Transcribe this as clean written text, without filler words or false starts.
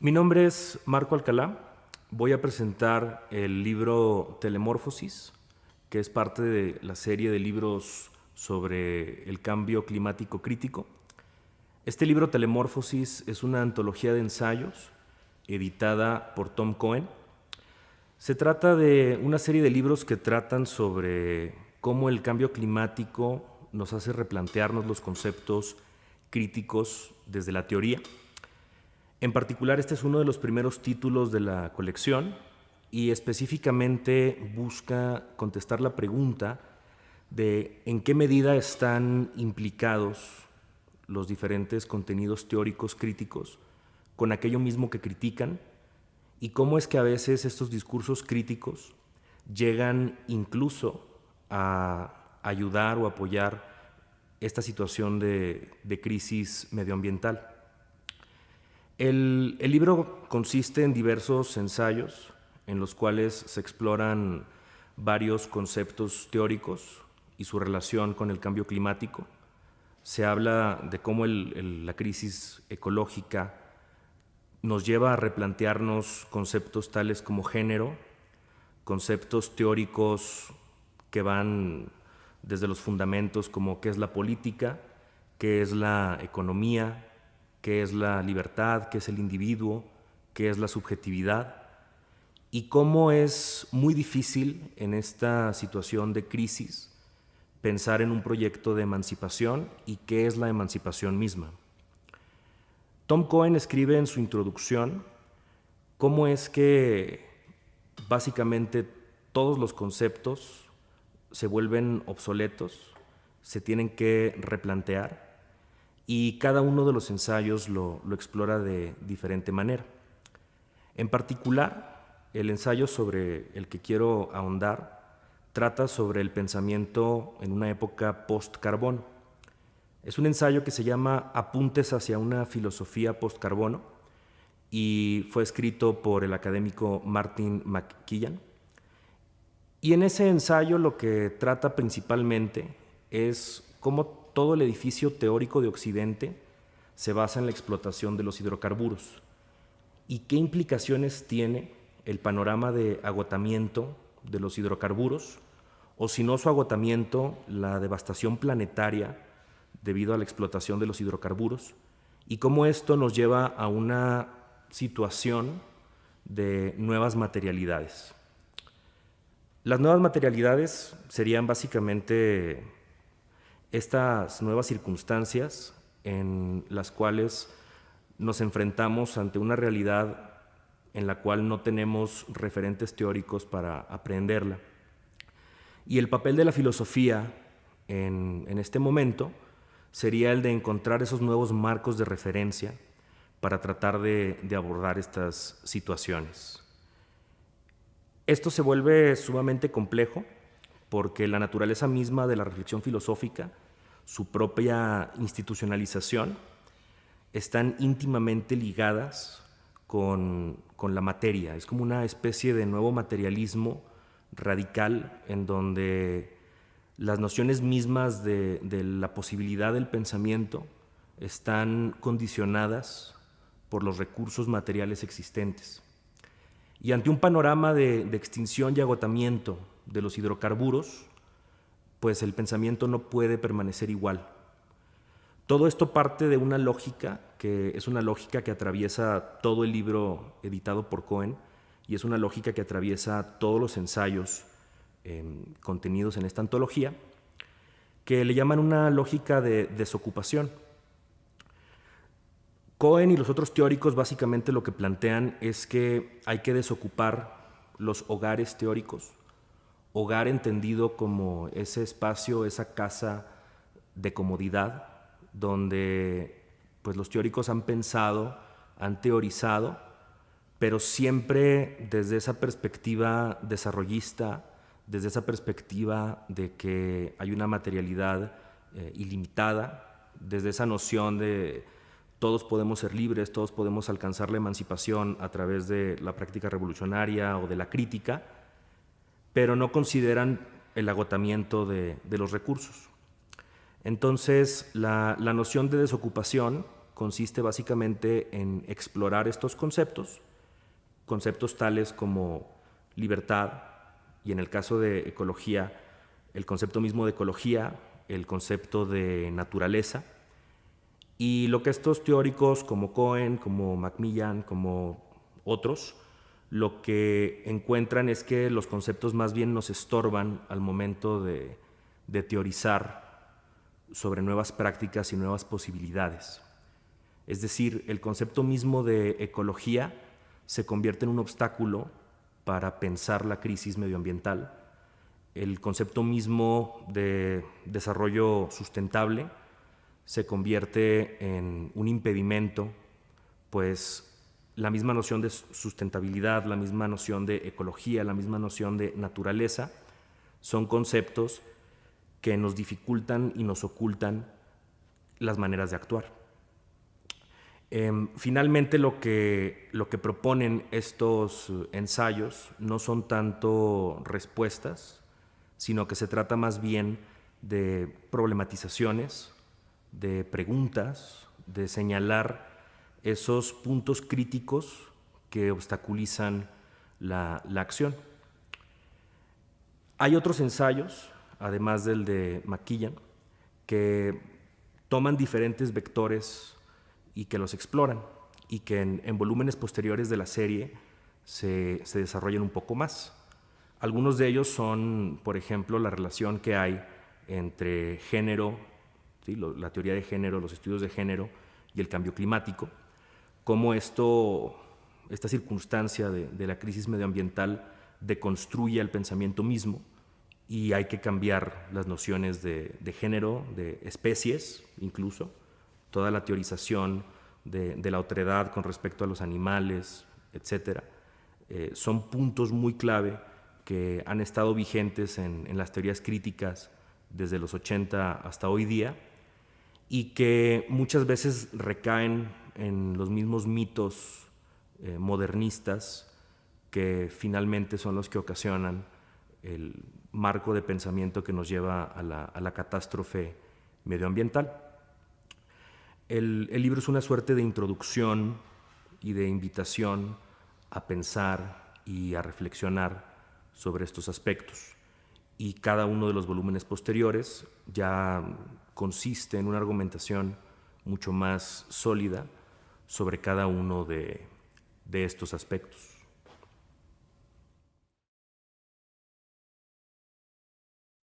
Mi nombre es Marco Alcalá. Voy a presentar el libro Telemorfosis, que es parte de la serie de libros sobre el cambio climático crítico. Este libro Telemorfosis es una antología de ensayos editada por Tom Cohen. Se trata de una serie de libros que tratan sobre cómo el cambio climático nos hace replantearnos los conceptos críticos desde la teoría. En particular, este es uno de los primeros títulos de la colección y específicamente busca contestar la pregunta de en qué medida están implicados los diferentes contenidos teóricos críticos con aquello mismo que critican y cómo es que a veces estos discursos críticos llegan incluso a ayudar o apoyar esta situación de crisis medioambiental. El libro consiste en diversos ensayos en los cuales se exploran varios conceptos teóricos y su relación con el cambio climático. Se habla de cómo la crisis ecológica nos lleva a replantearnos conceptos tales como género, conceptos teóricos que van desde los fundamentos como qué es la política, qué es la economía, qué es la libertad, qué es el individuo, qué es la subjetividad, y cómo es muy difícil en esta situación de crisis pensar en un proyecto de emancipación y qué es la emancipación misma. Tom Cohen escribe en su introducción cómo es que básicamente todos los conceptos se vuelven obsoletos, se tienen que replantear, y cada uno de los ensayos lo explora de diferente manera. En particular, el ensayo sobre el que quiero ahondar trata sobre el pensamiento en una época post-carbono. Es un ensayo que se llama Apuntes hacia una filosofía post-carbono y fue escrito por el académico Martin McKillen. Y en ese ensayo lo que trata principalmente es cómo todo el edificio teórico de Occidente se basa en la explotación de los hidrocarburos y qué implicaciones tiene el panorama de agotamiento de los hidrocarburos, o si no su agotamiento, la devastación planetaria debido a la explotación de los hidrocarburos, y cómo esto nos lleva a una situación de nuevas materialidades. Las nuevas materialidades serían básicamente estas nuevas circunstancias en las cuales nos enfrentamos ante una realidad en la cual no tenemos referentes teóricos para aprenderla. Y el papel de la filosofía en este momento sería el de encontrar esos nuevos marcos de referencia para tratar de abordar estas situaciones. Esto se vuelve sumamente complejo porque la naturaleza misma de la reflexión filosófica, su propia institucionalización, están íntimamente ligadas con la materia. Es como una especie de nuevo materialismo radical en donde las nociones mismas de la posibilidad del pensamiento están condicionadas por los recursos materiales existentes. Y ante un panorama de extinción y agotamiento de los hidrocarburos, pues el pensamiento no puede permanecer igual. Todo esto parte de una lógica que es una lógica que atraviesa todo el libro editado por Cohen y es una lógica que atraviesa todos los ensayos contenidos en esta antología, que le llaman una lógica de desocupación. Cohen y los otros teóricos básicamente lo que plantean es que hay que desocupar los hogares teóricos, hogar entendido como ese espacio, esa casa de comodidad, donde pues, los teóricos han pensado, han teorizado, pero siempre desde esa perspectiva desarrollista, desde esa perspectiva de que hay una materialidad ilimitada, desde esa noción de todos podemos ser libres, todos podemos alcanzar la emancipación a través de la práctica revolucionaria o de la crítica, pero no consideran el agotamiento de los recursos. Entonces, la noción de desocupación consiste básicamente en explorar estos conceptos tales como libertad, y en el caso de ecología, el concepto mismo de ecología, el concepto de naturaleza, y lo que estos teóricos como Cohen, como Macmillan, como otros, lo que encuentran es que los conceptos más bien nos estorban al momento de teorizar sobre nuevas prácticas y nuevas posibilidades. Es decir, el concepto mismo de ecología se convierte en un obstáculo para pensar la crisis medioambiental. El concepto mismo de desarrollo sustentable se convierte en un impedimento, pues la misma noción de sustentabilidad, la misma noción de ecología, la misma noción de naturaleza, son conceptos que nos dificultan y nos ocultan las maneras de actuar. Finalmente, lo que proponen estos ensayos no son tanto respuestas, sino que se trata más bien de problematizaciones, de preguntas, de señalar esos puntos críticos que obstaculizan la acción. Hay otros ensayos, además del de Macmillan, que toman diferentes vectores y que los exploran, y que en volúmenes posteriores de la serie se desarrollan un poco más. Algunos de ellos son, por ejemplo, la relación que hay entre género, ¿sí?, la teoría de género, los estudios de género y el cambio climático, cómo esta circunstancia de la crisis medioambiental deconstruye el pensamiento mismo, y hay que cambiar las nociones de género, de especies incluso, toda la teorización de la otredad con respecto a los animales, etc. Son puntos muy clave que han estado vigentes en las teorías críticas desde los 80 hasta hoy día, y que muchas veces recaen en los mismos mitos modernistas que finalmente son los que ocasionan el marco de pensamiento que nos lleva a la catástrofe medioambiental. El libro es una suerte de introducción y de invitación a pensar y a reflexionar sobre estos aspectos, y cada uno de los volúmenes posteriores ya consiste en una argumentación mucho más sólida sobre cada uno de estos aspectos.